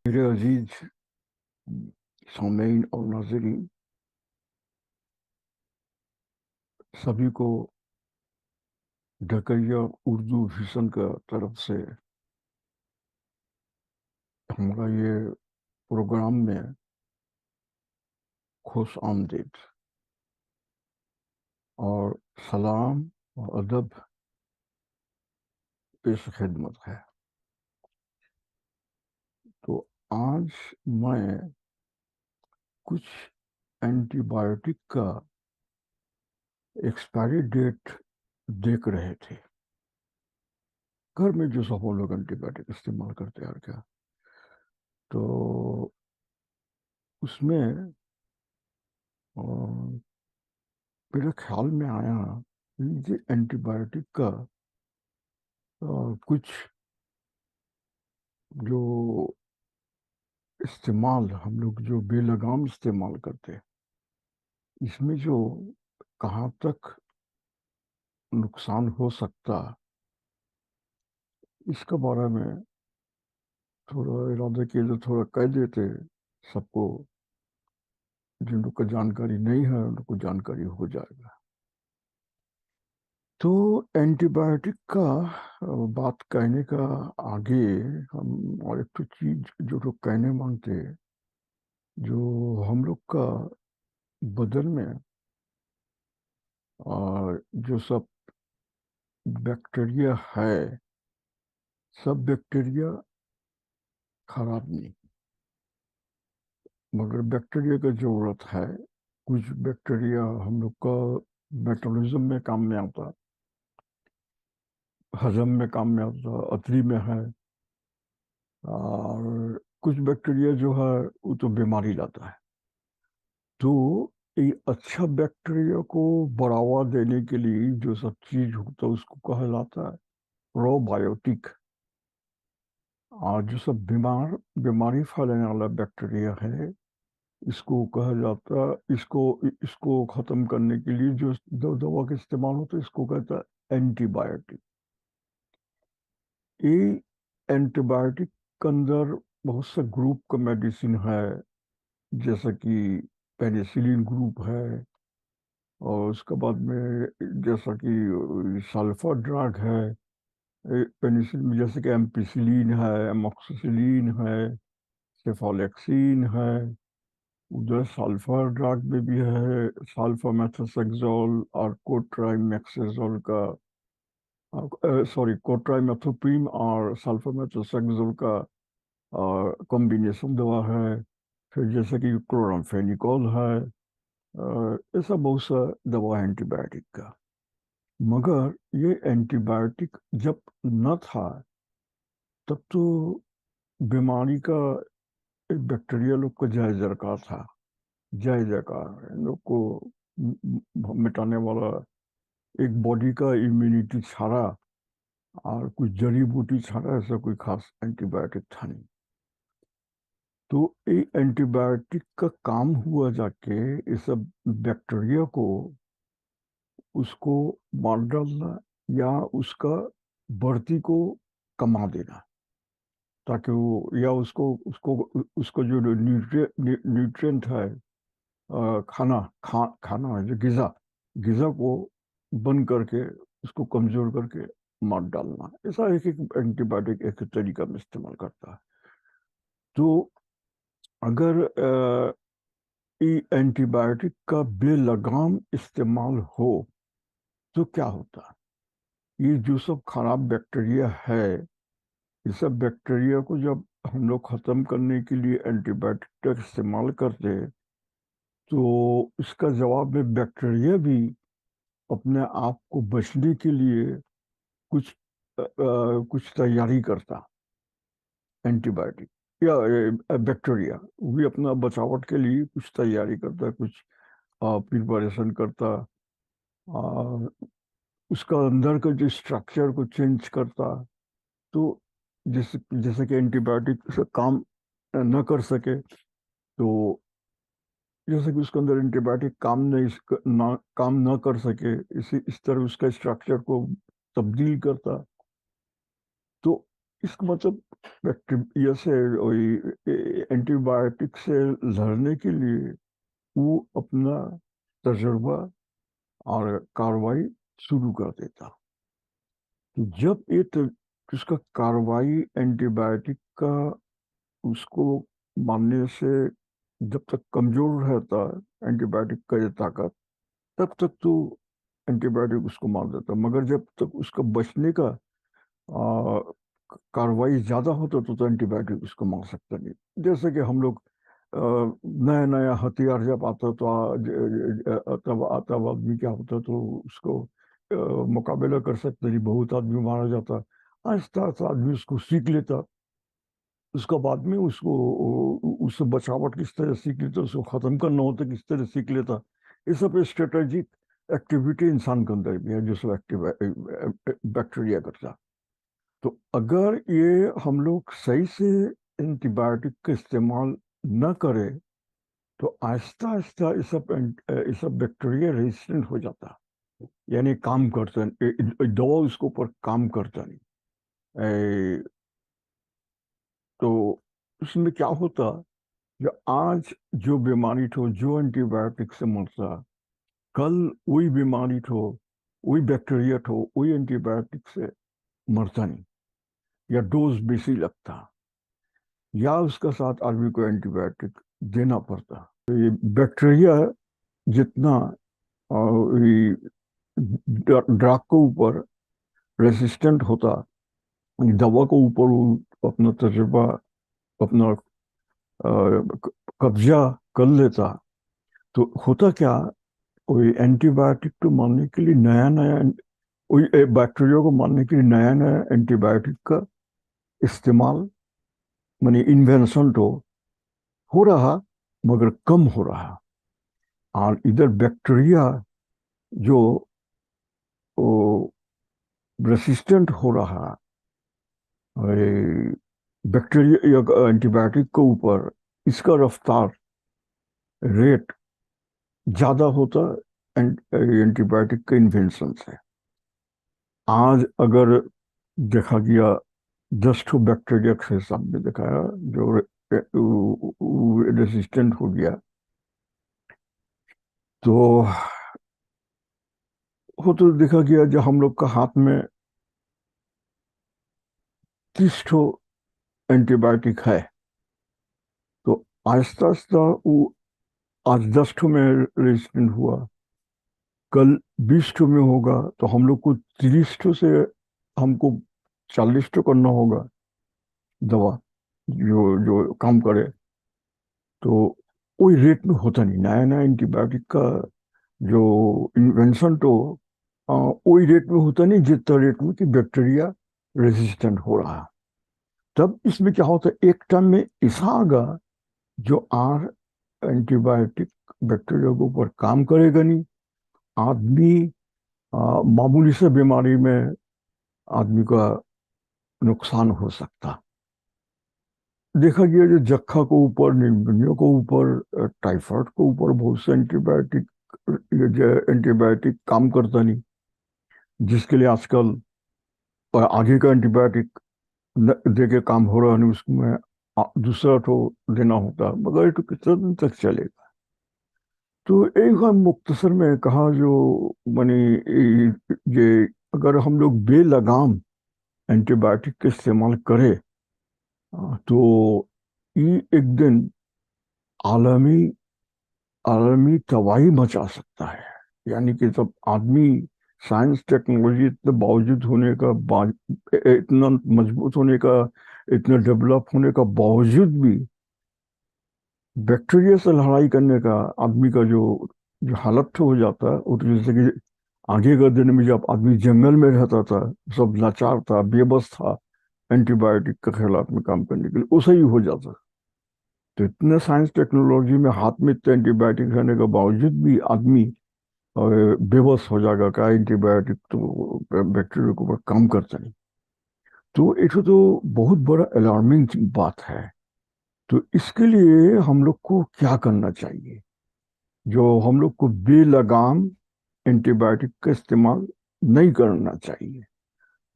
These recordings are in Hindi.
मेरे अजीज सामीन और नाज़रीन, सभी को ढकैया उर्दू विजन का तरफ से हमारा ये प्रोग्राम में खुश आमदीद और सलाम और अदब पेश खिदमत है। तो आज मैं कुछ एंटीबायोटिक का एक्सपायरी डेट देख रहे थे। घर में जो सब हम लोग एंटीबायोटिक इस्तेमाल करते हैं, और क्या तो उसमें अ, मेरे ख्याल में आया ये एंटीबायोटिक का कुछ जो इस्तेमाल हम लोग जो बेलगाम इस्तेमाल करते हैं, इसमें जो कहाँ तक नुकसान हो सकता, इसके बारे में थोड़ा इरादे किए तो थोड़ा कह देते सबको। जिन लोग को जानकारी नहीं है उन लोग को जानकारी हो जाएगा। तो एंटीबायोटिक का बात कहने का आगे हम और एक तो चीज जो लोग कहने मांगते हैं, जो हम लोग का बदन में और जो सब बैक्टीरिया है, सब बैक्टीरिया खराब नहीं, मगर बैक्टीरिया की जरूरत है। कुछ बैक्टीरिया हम लोग का मेटाबॉलिज्म में काम में आता, हजम में काम में आता, अतरी में है। और कुछ बैक्टीरिया जो है वो तो बीमारी लाता है। तो ये अच्छा बैक्टीरिया को बढ़ावा देने के लिए जो सब चीज होता है उसको कहलाता है प्रोबायोटिक। और जो सब बीमारी फैलाने वाला बैक्टीरिया है, इसको कहा जाता, इसको इसको खत्म करने के लिए जो दवा का इस्तेमाल होता है इसको कहता है एंटीबायोटिक। ये एंटीबायोटिक के अंदर बहुत से ग्रुप का मेडिसिन है, जैसा कि पेनिसिलिन ग्रुप है, और उसके बाद में जैसा कि सल्फर ड्रग है। पेनिसिलिन में जैसे कि एम्पिसिलिन है, एमोक्सिसिलिन है, सेफोलेक्सिन है। उधर सल्फर ड्रग में भी है सल्फर मेथोट्रेक्सोल और कोट्राइमेक्सोजोल का, सॉरी कोट्राइमेथोप्रीम और सल्फर मेथोट्रेक्सोल का कॉम्बिनेशन दवा है। फिर जैसे कि क्लोरामफेनिकोल है। ऐसा बहुत सा दवा है एंटीबायोटिक का। मगर ये एंटीबायोटिक जब न था तब तो बीमारी का एक बैक्टीरिया लोग का जय जयकार था। जय जयकार इन लोग को मिटाने वाला एक बॉडी का इम्यूनिटी छाड़ा, और कुछ जड़ी बूटी छाड़ा ऐसा कोई खास एंटीबायोटिक था नहीं। तो ये एंटीबायोटिक का काम हुआ जाके इस सब बैक्टीरिया को उसको मार डालना या उसका बढ़ती को कमा देना, ताकि वो या उसको उसको उसको जो न्यूट्रिएंट है, खाना है जो गिजा गिजा को बंद करके उसको कमजोर करके मार डालना। ऐसा एक एक एंटीबायोटिक एक एक तरीका में इस्तेमाल करता है। तो अगर ये एंटीबायोटिक का बेलगाम इस्तेमाल हो तो क्या होता है? ये जो सब खराब बैक्टीरिया है, ये सब बैक्टीरिया को जब हम लोग खत्म करने के लिए एंटीबायोटिक का इस्तेमाल करते हैं, तो इसका जवाब में बैक्टीरिया भी अपने आप को बचने के लिए कुछ कुछ तैयारी करता। एंटीबायोटिक या बैक्टीरिया भी अपना बचावट के लिए कुछ तैयारी करता, कुछ प्रिपरेशन करता, और उसका अंदर का जो स्ट्रक्चर को चेंज करता। तो जैसे जैसे कि एंटीबायोटिक से काम न कर सके, तो जैसे कि उसके अंदर एंटीबायोटिक काम न कर सके, इस तरह उसका स्ट्रक्चर को तब्दील करता। तो इसका मतलब बैक्टीरिया से, एंटीबायोटिक से लड़ने के लिए वो अपना तजुर्बा और कार्रवाई शुरू कर देता। तो जब ये उसका कार्रवाई एंटीबायोटिक का उसको मारने से जब तक कमजोर रहता है एंटीबायोटिक का ये ताकत, तब तक तो एंटीबायोटिक उसको मार देता, मगर जब तक उसका बचने का आ, कार्रवाई ज्यादा होता तो एंटीबायोटिक उसको मार सकता नहीं। जैसे कि हम लोग नया नया हथियार जब आता तो तब तब आदमी क्या होता तो उसको मुकाबला कर सकते नहीं, बहुत आदमी मारा जाता। आहिस्ता आहिस्ता आदमी उसको सीख लेता, उसका बाद में उसको उससे बचावट किस तरह सीख लेता, उसको खत्म करना होता किस तरह सीख लेता। ये सब स्ट्रेटेजिक एक्टिविटी इंसान के अंदर भी है जो सब बैक्टीरिया करता। तो अगर ये हम लोग सही से एंटीबायोटिक का इस्तेमाल न करें तो आहिस्ता आहिस्ता ये सब बैक्टीरिया रेजिस्टेंट हो जाता, यानी काम करता नहीं, दवा उसके ऊपर काम करता नहीं। तो उसमें क्या होता, जो आज जो बीमारी थो जो एंटीबायोटिक से मरता, कल वही बीमारी थो वही बैक्टीरिया थो वही एंटीबायोटिक से मरता नहीं, या डोज बेसी लगता, या उसका साथ आदमी को एंटीबायोटिक देना पड़ता। तो ये बैक्टीरिया जितना ये ड्रग के ऊपर रेसिस्टेंट होता, दवा के ऊपर वो अपना तजुर्बा, अपना कब्जा कर लेता, तो होता क्या, वही एंटीबायोटिक को मारने के लिए नया नया, वही बैक्टीरिया को मारने के लिए नया नया एंटीबायोटिक का इस्तेमाल, माने इन्वेंशन तो हो रहा, मगर कम हो रहा। और इधर बैक्टीरिया जो रेसिस्टेंट हो रहा, बैक्टीरिया या एंटीबायोटिक के ऊपर इसका रफ्तार रेट ज्यादा होता एंटीबायोटिक के इन्वेंशन से। आज अगर देखा गया 10 ठो बैक्टीरिया के सामने दिखाया जो रेसिस्टेंट हो गया, तो वो तो देखा गया जो हम लोग का हाथ में 30 ठो एंटीबायोटिक है, तो आहिस्ता आहिस्ता वो आज 10 ठो में रेजिस्टेंट हुआ, कल 20 ठो में होगा, तो हम लोग को 30 ठो से हमको 40 ठो करना होगा दवा जो जो काम करे। तो कोई रेट में होता नहीं, नया नया एंटीबायोटिक का जो इन्वेंशन तो वही रेट में होता नहीं जितना रेट में कि बैक्टीरिया रेजिस्टेंट हो रहा। तब इसमें क्या होता है, एक टाइम में ऐसा आगा जो आर एंटीबायोटिक बैक्टीरिया के ऊपर काम करेगा नहीं, आदमी मामूली से बीमारी में आदमी का नुकसान हो सकता। देखा गया जो जक्खा के ऊपर, निमोनिया के ऊपर, टाइफाइड के ऊपर बहुत से एंटीबायोटिक, ये जो एंटीबायोटिक काम करता नहीं, जिसके लिए आजकल आगे का एंटीबायोटिक दे के काम हो रहा नहीं, उसमें दूसरा तो देना होता, मगर ये तो कितना दिन तक चलेगा। तो एक हम मुख्तसर में कहा जो माने ये अगर हम लोग बेलगाम एंटीबायोटिक का इस्तेमाल करें, तो ये एक दिन आलमी आलमी तबाही मचा सकता है। यानी कि सब आदमी साइंस टेक्नोलॉजी इतने बावजूद होने का इतना मजबूत होने का, इतना डेवलप होने का बावजूद भी बैक्टीरिया से लड़ाई करने का आदमी का जो जो हालत हो जाता है, वो तो जैसे कि आगे के दिन में जब आदमी जंगल में रहता था, सब लाचार था, बेबस था एंटीबायोटिक के खिलाफ में काम करने के लिए, उसे ही हो जाता। तो इतने साइंस टेक्नोलॉजी में हाथ में इतने एंटीबायोटिक रहने के बावजूद भी आदमी बेबस हो जाएगा, क्या एंटीबायोटिक तो बैक्टीरिया के ऊपर काम करता नहीं। तो ये तो बहुत बड़ा अलार्मिंग बात है। तो इसके लिए हम लोग को क्या करना चाहिए, जो हम लोग को बेलगाम एंटीबायोटिक का इस्तेमाल नहीं करना चाहिए।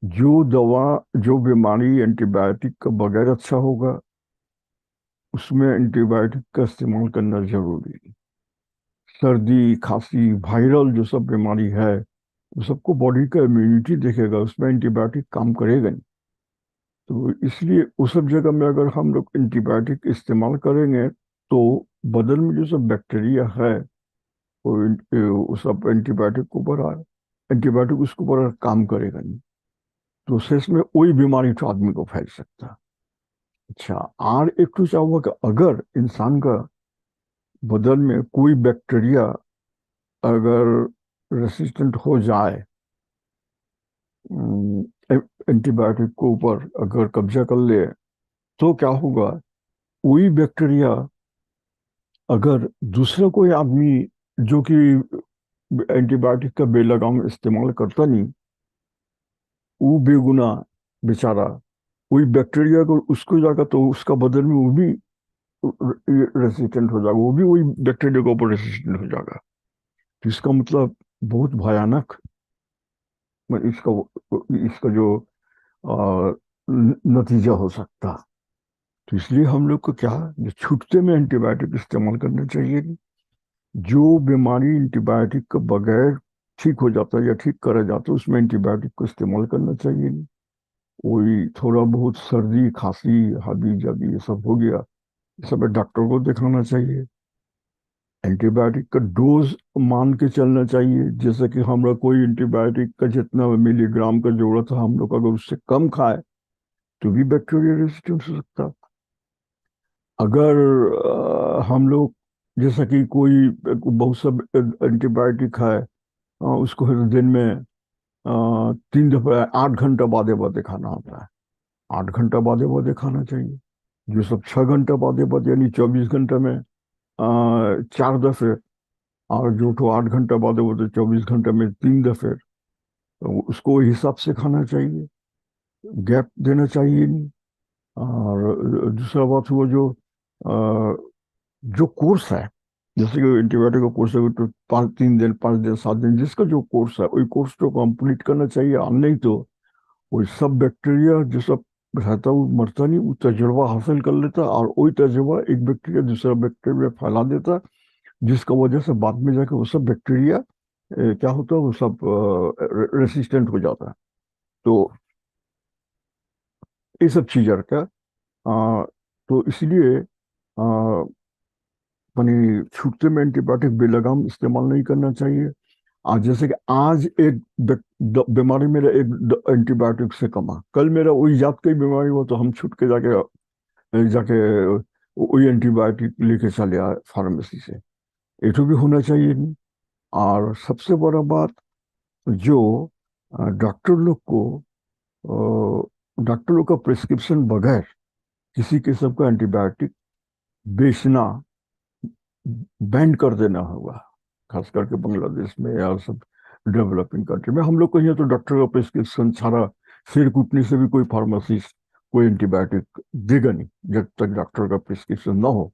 जो बीमारी एंटीबायोटिक का बगैर अच्छा होगा, उसमें एंटीबायोटिक का इस्तेमाल करना जरूरी है। सर्दी खांसी वायरल जो सब बीमारी है, वो सबको बॉडी का इम्यूनिटी देखेगा, उसमें एंटीबायोटिक काम करेगा नहीं। तो इसलिए उस सब जगह में अगर हम लोग एंटीबायोटिक इस्तेमाल करेंगे, तो बदन में जो सब बैक्टीरिया है, वो सब एंटीबायोटिक के ऊपर एंटीबायोटिक उसके ऊपर काम करेगा नहीं। तो शेष में वही बीमारी तो आदमी को फैल सकता है। अच्छा, और एक तो क्या हुआ कि अगर इंसान का बदन में कोई बैक्टीरिया अगर रेसिस्टेंट हो जाए, एंटीबायोटिक के ऊपर अगर कब्जा कर ले, तो क्या होगा? वही बैक्टीरिया अगर दूसरा कोई आदमी जो कि एंटीबायोटिक का बेलगाम इस्तेमाल करता नहीं, वो बेगुना बेचारा वही बैक्टीरिया को उसको जाकर तो उसका बदन में वो भी रेसिस्टेंट हो जाएगा, वो भी वही बैक्टीरिया के ऊपर रेसिस्टेंट हो जाएगा। तो इसका मतलब बहुत भयानक, इसका इसका जो नतीजा हो सकता। तो इसलिए हम लोग को क्या, जो छुट्टे में एंटीबायोटिक इस्तेमाल करना चाहिए। जो बीमारी एंटीबायोटिक के बगैर ठीक हो जाता है या ठीक करा जाता है, उसमें एंटीबायोटिक को इस्तेमाल करना चाहिए नहीं। वही थोड़ा बहुत सर्दी खांसी हबी जाबी ये सब हो गया, ये सब डॉक्टर को दिखाना चाहिए। एंटीबायोटिक का डोज मान के चलना चाहिए, जैसे कि हमरा कोई एंटीबायोटिक का जितना मिलीग्राम का जरूरत है, हम लोग अगर उससे कम खाए तो भी बैक्टीरिया रेजिस्टेंस हो सकता है। अगर हम लोग जैसा कि कोई बहुत सब एंटीबायोटिक है, उसको हर दिन में 3 दफा 8 घंटा बादे बादे खाना होता है। 8 घंटा बादे बादे खाना चाहिए। जो सब 6 घंटा बादे बादे यानी 24 घंटे में 4 दफे, और जो तो 8 घंटा बादे बादे 24 घंटे में 3 दफे, तो उसको हिसाब से खाना चाहिए, गैप देना चाहिए नहीं। और दूसरा बात हुआ जो कोर्स है, जैसे कि एंटीबायोटिक का कोर्स है तो 3 दिन 5 दिन 7 दिन, जिसका जो कोर्स है वही कोर्स को कंप्लीट करना चाहिए। और नहीं तो वही सब बैक्टीरिया जो सब रहता है वो मरता नहीं, वो तजुर्बा हासिल कर लेता, और वही तजुर्बा एक बैक्टीरिया दूसरा बैक्टीरिया फैला देता, जिसका वजह से बाद में जाके वो सब बैक्टीरिया क्या होता है, वो सब रेसिस्टेंट हो जाता है। तो ये सब चीज़ का तो इसलिए यानी छूटते में एंटीबायोटिक बेलगाम इस्तेमाल नहीं करना चाहिए। आज जैसे कि आज एक बीमारी मेरा एक एंटीबायोटिक से कमा, कल मेरा वही जात की बीमारी हो तो हम छुट के जाके जाके वही एंटीबायोटिक लेके चले आए फार्मेसी से। ये तो भी होना चाहिए नहीं। और सबसे बड़ा बात, जो डॉक्टर लोग को डॉक्टर लोग का प्रिस्क्रिप्शन बगैर किसी किस्म का एंटीबायोटिक बेचना बैन कर देना होगा, खास करके बांग्लादेश में या सब डेवलपिंग कंट्री में। हम लोग को यहाँ तो डॉक्टर का प्रिस्क्रिप्शन सारा सिर कूटने से भी कोई फार्मासिस्ट कोई एंटीबायोटिक देगा नहीं जब तक डॉक्टर का प्रिस्क्रिप्शन ना हो।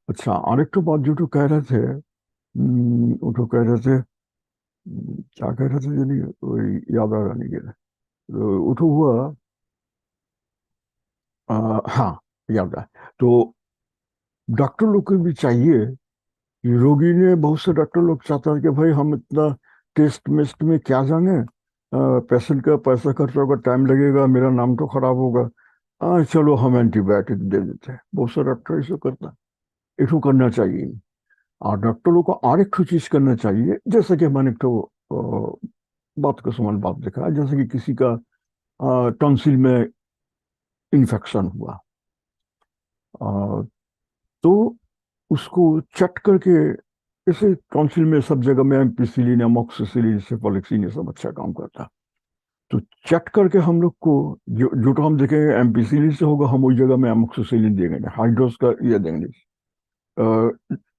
अच्छा, और एक तो बात जो तो कह रहे थे, वो तो कह रहे थे, क्या कह रहे थे यानी वही याद आ रहा नहीं है। वो तो हुआ, हाँ, याद है। तो डॉक्टर लोग को भी चाहिए, रोगी ने बहुत से डॉक्टर लोग चाहता है कि भाई हम इतना टेस्ट मेस्ट में क्या जाने, पेशेंट का पैसा खर्च होगा, टाइम लगेगा, मेरा नाम तो खराब होगा, चलो हम एंटीबायोटिक दे देते हैं। बहुत से डॉक्टर ऐसा करता है, इसको करना चाहिए। और डॉक्टर लोग को और एक चीज करना चाहिए, जैसे कि मैंने तो बात का समान बात देखा है, जैसे कि किसी का टॉन्सिल में इन्फेक्शन हुआ, अ, तो उसको चट करके, जैसे काउंसिल में सब जगह में एम्पिसिलिन अमोक्सिसिलिन सेफोलिक्सिन ये सब अच्छा काम करता है। तो चट करके हम लोग को जो तो हम देखेंगे एम्पिसिलिन से होगा, हम उस जगह में अमोक्सिसिलिन देंगे, हाइड्रोस का ये देंगे।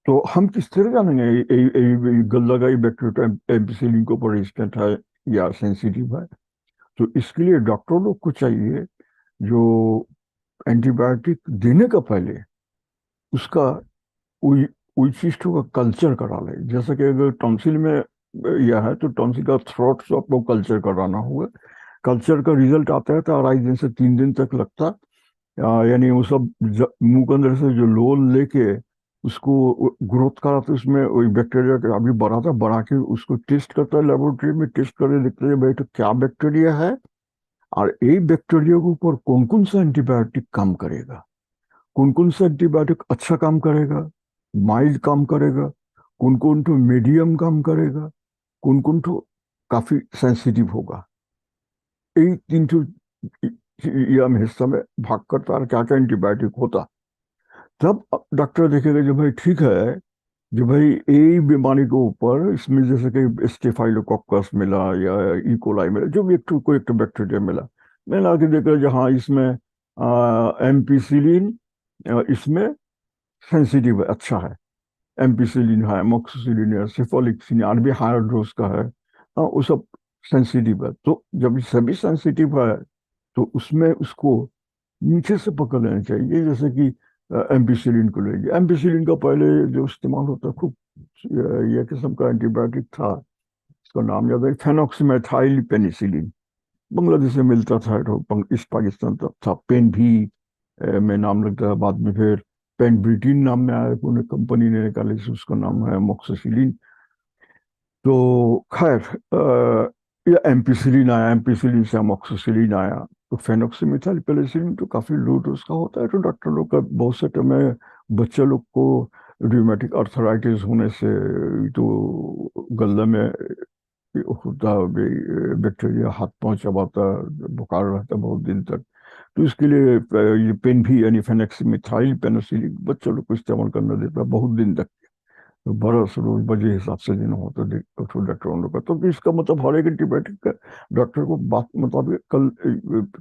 तो हम किस तरह जानेंगे गल्ला का बैक्टीरिया तो एम्पिसिलिन के ऊपर रेजिस्टेंट है या सेंसिटिव है? तो इसके लिए डॉक्टर लोग को चाहिए, जो एंटीबायोटिक देने का पहले उसका वही वही चीज का कल्चर करा ले। जैसे कि अगर टॉन्सिल में यह है तो टॉन्सिल का थ्रोट से आपको कल्चर कराना होगा, कल्चर का रिजल्ट आता है तो 2.5 दिन से 3 दिन तक लगता। यानी वो सब मुंह के अंदर से जो लोल लेके उसको ग्रोथ कराते, उसमें वही बैक्टीरिया का अभी बढ़ाता, बढ़ा के उसको टेस्ट करता है लेबोरेटरी में, टेस्ट करके देखते हैं भाई तो क्या बैक्टीरिया है, और ये बैक्टीरिया के ऊपर कौन कौन सा एंटीबायोटिक काम करेगा, कौन कौन सा एंटीबायोटिक अच्छा काम करेगा, माइल्ड काम करेगा, कौन कौन तो मीडियम काम करेगा, कौन कौन तो काफी सेंसिटिव होगा। यही 3 ये हम हिस्सा में भाग करता और क्या क्या एंटीबायोटिक होता। तब डॉक्टर देखेगा जो भाई ठीक है, जो भाई ए बीमारी के ऊपर इसमें जैसे कि स्टेफाइलोकोकस मिला या इकोलाई मिला, जो भी एक कोई एक बैक्टीरिया मिला, मैं ला के देखा जहाँ इसमें एम्पिसिलिन इसमें सेंसिटिव है, अच्छा है, एम्पिसिलिन है, मोक्सिसिलिन है, सिफोलिक्सिन और भी हायर डोज का है, वो सब सेंसिटिव है। तो जब ये सभी सेंसिटिव है तो उसमें उसको नीचे से पकड़ लेना चाहिए, जैसे कि एम्पिसिलिन को लेंगे। एम्पिसिलिन का पहले जो इस्तेमाल होता खूब यह किस्म का एंटीबायोटिक था, इसका नाम याद है, फेनॉक्सीमेथाइल पेनिसिलिन, बांग्लादेश में मिलता था, तो ईस्ट पाकिस्तान तक था। पेन भी में नाम लगता है, बाद में फिर पेन ब्रिटेन नाम में आया, पुणे कंपनी ने निकाले, उसका नाम है मोक्सिसिलिन। तो खैर ये एम्पिसिलिन आया, एम्पिसिलिन से अमोक्सिसिलिन आया। तो फेनोक्सीमेथाइल पेनिसिलिन तो काफी लो डोज का होता है, तो डॉक्टर लोग का बहुत से टाइम में बच्चे लोग को रियूमेटिक अर्थराइटिस होने से तो गले में होता बैक्टीरिया, हाथ पांव चबाता, बुखार रहता बहुत दिन तक, तो इसके लिए ये पेन भी यानी फेनोक्सीमेथाइल पेनिसिलिन बच्चों लोग को इस्तेमाल करना देता है बहुत दिन तक। बरस रोज बजे हिसाब से देना होता है तो डॉक्टरों लोग का। तो इसका मतलब हर एक एंटीबायोटिक का डॉक्टर को बात मुताबिक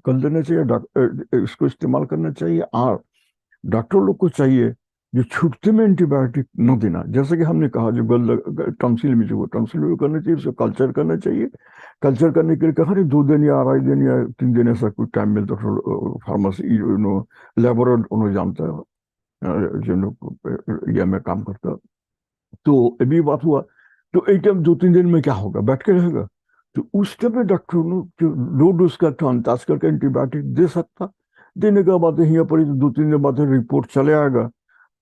कल देना चाहिए, इसको इस्तेमाल करना चाहिए। और डॉक्टर लोग को चाहिए जो छुट्टी में एंटीबायोटिक न देना, जैसे कि हमने कहा जो टॉन्सिल में जो टॉन्सिल में करना चाहिए, उसको कल्चर करना चाहिए। कल्चर करने के लिए कहा 2 दिन या 2.5 दिन या 3 दिन ऐसा कुछ टाइम मिलता, फार्मेसी लेबोरेटरी उन्होंने जानता है, जिन लोग में काम करता है। तो अभी बात हुआ, तो एक टाइम 2-3 दिन में क्या होगा, बैठ के रहेगा। तो उस टाइम पे डॉक्टर जो लो डोज का था अंदाज करके एंटीबायोटिक दे सकता। देने के बाद यहाँ पर 2-3 दिन बाद रिपोर्ट चले आएगा।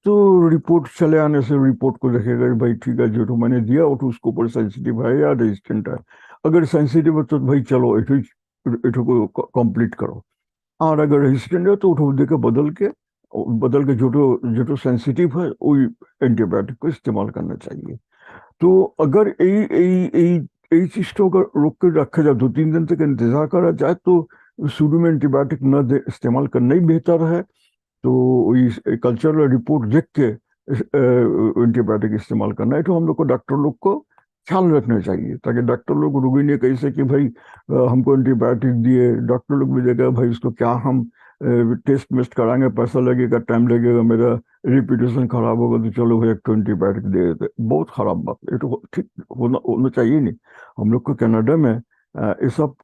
तो रिपोर्ट चले आने से रिपोर्ट को देखेगा कि भाई ठीक है, जो तो मैंने दिया वो तो उसके ऊपर सेंसिटिव है या रेजिस्टेंट है। अगर सेंसिटिव है तो भाई चलो इठो को कंप्लीट करो, और अगर रेजिस्टेंट है तो उठो दे के बदल के जो तो सेंसिटिव है वही एंटीबायोटिक को इस्तेमाल करना चाहिए। तो अगर यही चीज को अगर रोक के रखा जाए, 2-3 दिन तक इंतजार करा जाए, तो शुरू में एंटीबायोटिक न इस्तेमाल करना ही बेहतर है। तो इस कल्चरल रिपोर्ट देख के एंटीबायोटिक इस्तेमाल करना है, तो हम लोग को डॉक्टर लोग को ख्याल रखना चाहिए, ताकि डॉक्टर लोग रोगी नहीं कही से कि भाई हमको एंटीबायोटिक दिए, डॉक्टर लोग भी देगा भाई इसको क्या हम टेस्ट मेस्ट कराएंगे, पैसा लगेगा, टाइम लगेगा, मेरा रिपीटेशन खराब होगा, तो चलो भाई एक तो एंटीबायोटिक दे देते। बहुत खराब बात, ये तो ठीक होना होना चाहिए नहीं। हम लोग को कनाडा में ये सब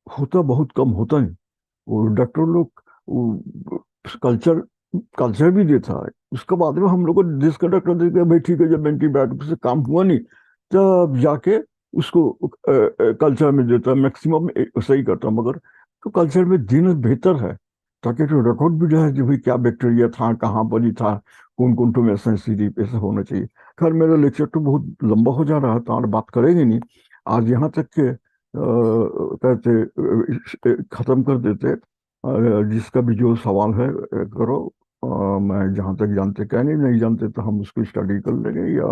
होता बहुत कम होता नहीं। और डॉक्टर लोग कल्चर कल्चर भी देता है, उसके बाद में हम लोग को डिस्कनेक्ट कर देते हैं भाई ठीक है, जब एंटीबायोटिक से काम हुआ नहीं तब जाके उसको कल्चर में देता है, मैक्सिमम सही करता है, मगर तो कल्चर में देना बेहतर है, ताकि तो रिकॉर्ड भी रहे कि भाई क्या बैक्टीरिया था, कहाँ पर ही था, कौन कौन तो में सेंसिटिव, ऐसा होना चाहिए। खैर मेरा लेक्चर तो बहुत लंबा हो जा रहा है, तो और बात करेंगे नहीं। आज यहाँ तक के कहते खत्म कर देते। जिसका भी जो सवाल है करो। मैं जहाँ तक जानते क्या नहीं नहीं जानते तो हम उसको स्टडी कर लेंगे, या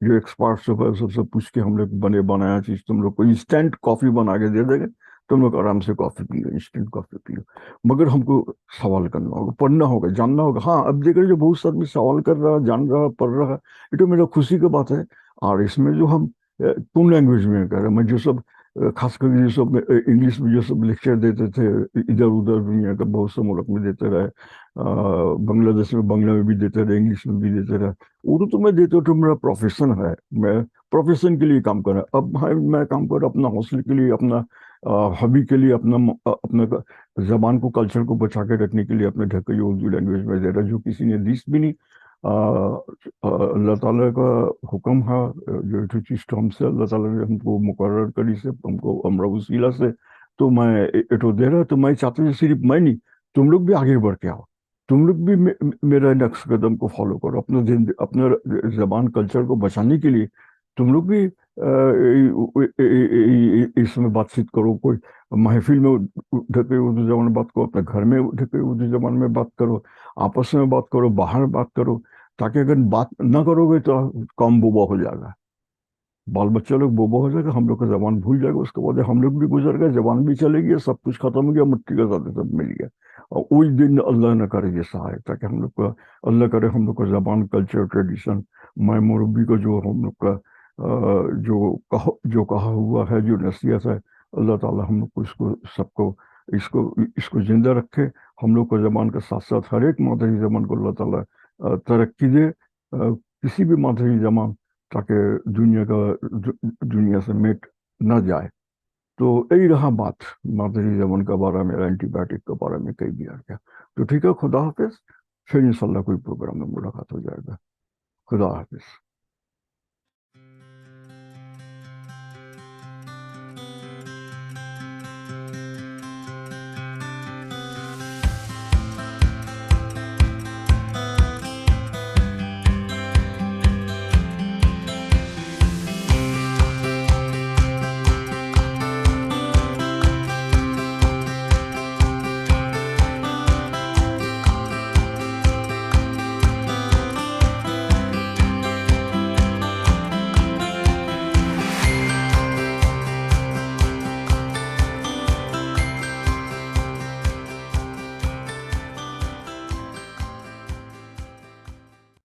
जो एक्सपर्ट्स है सबसे पूछ के हम लोग बने बनाया चीज तुम लोग को इंस्टेंट कॉफी बना के दे देंगे, तुम लोग आराम से कॉफी पियो, इंस्टेंट कॉफी पियो। मगर हमको सवाल करना होगा, पढ़ना होगा, जानना होगा। हाँ, अब देख रहे जो बहुत सा आदमी सवाल कर रहा है, जान रहा है, पढ़ रहा है, ये तो मेरा खुशी की बात है। और इसमें जो हम तुम लैंग्वेज में कर रहे हैं, मैं जो सब खासकर ये सब इंग्लिश में जो सब लेक्चर देते थे इधर उधर दुनिया का बहुत से मुल्क में देते रहे, बांग्लादेश में बांग्ला में भी देते रहे, इंग्लिश में भी देते रहे। उर्दू तो मैं देते तो मेरा प्रोफेशन है, मैं प्रोफेशन के लिए काम कर रहा अब मैं काम कर रहा अपना हौसले के लिए, अपना हॉबी के लिए, अपना जबान को कल्चर को बचा के रखने के लिए अपने ढके उर्दू लैंग्वेज में दे रहा, जो किसी ने दिस भी नहीं। अल्लाह ताला का हुक्म है, जो चीज़ तो हमसे अल्लाह ताला ने हमको मुकर्रर करी से हमको, हमरा वसीला से तो मैं एटो दे रहा, तो मैं चाहता हूँ सिर्फ मैं नहीं, तुम लोग भी आगे बढ़ के आओ, तुम लोग भी मेरा नेक्स्ट कदम को फॉलो करो, अपने जबान कल्चर को बचाने के लिए तुम लोग भी इसमें बातचीत करो। कोई महफिल में ढके उर्दू जबान में बात करो, अपने घर में ढके उर्दू जबान में बात करो, आपस में बात करो, बाहर बात करो, ताकि अगर बात ना करोगे तो कम बोबा हो जाएगा, बाल बच्चे लोग बोबा हो जाएगा, हम लोग का जबान भूल जाएगा, उसके बाद हम लोग भी गुजर गए, जबान भी चली गई, सब कुछ खत्म हो गया, मिट्टी के साथ सब मिल गया। और उस दिन अल्लाह न करे ये सहाय, ताकि हम लोग का, अल्लाह करे हम लोग का जबान कल्चर ट्रेडिशन माय मुरब्बी को जो हम लोग का जो कहा हुआ है, जो नसीहत है, अल्लाह ताला हम लोग को इसको सबको इसको इसको जिंदा रखे। हम लोग को जबान के साथ साथ हर एक मादरी जबान को अल्लाह ताला तरक्की दे, किसी भी मादरी जबान, ताकि दुनिया से मिट न जाए। तो यही रहा बात मादरी जबान का बारे में, एंटीबायोटिक के बारे में कही दिया गया। तो ठीक है, खुदा हाफिज, फिर इंशाल्लाह कोई प्रोग्राम में मुलाकात हो जाएगा। खुदा हाफिज।